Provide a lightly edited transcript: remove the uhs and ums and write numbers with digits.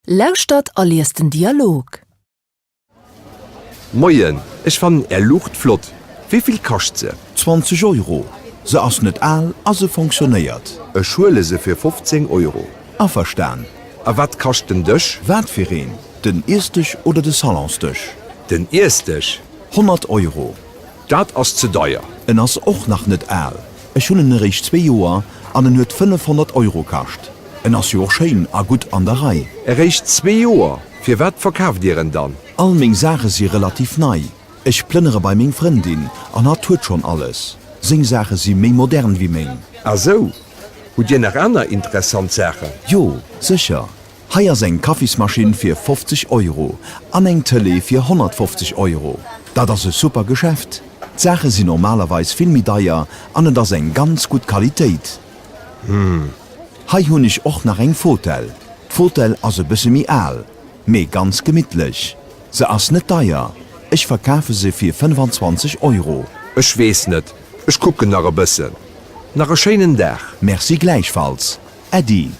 Lauscht allerliesten Dialog. Moien, ich fan Lucht flott. Wieviel kascht se? 20 €. Se ass net all as se funktioniert. E Schule se fir 15 €. A verstan. A wat kachten dech? Wat fir een? Den Erstech oder de Salonstech? Den Erstech. 100 €. Dat ass ze deier. En ass och nach net all. Ech hun rich 2 Joer an den huet 500 € kascht. En ass joch schein a gut an der Rei. Reicht 2 Joer. Fir wat verkauft Diren dann? All még Sache sie relativ nei. Ich plünnere bei még Freundin an hat tut schon alles. Sing Sache sie méi modern wie még. Also, Hut je nach aner interessant Sache? Jo, sicher. Haier seg Kaffeesmaschine fir 50 €, an eng Tele fir 150 €. Dat ass e super Geschäft. Sache sie normalerweis filmi daier an dats eng ganz gut Qualitätit. Hei hunn ich och nach eng Vorteil. Vorteil as e bësse mi all, méi ganz gemidtlich. Se ass net daier. Ich verkaufe se fir 25 €. Ech wees net. Ech kucken nach a bëssen. Nach a scheinen Dach. Merci gleichfalls. Eddie.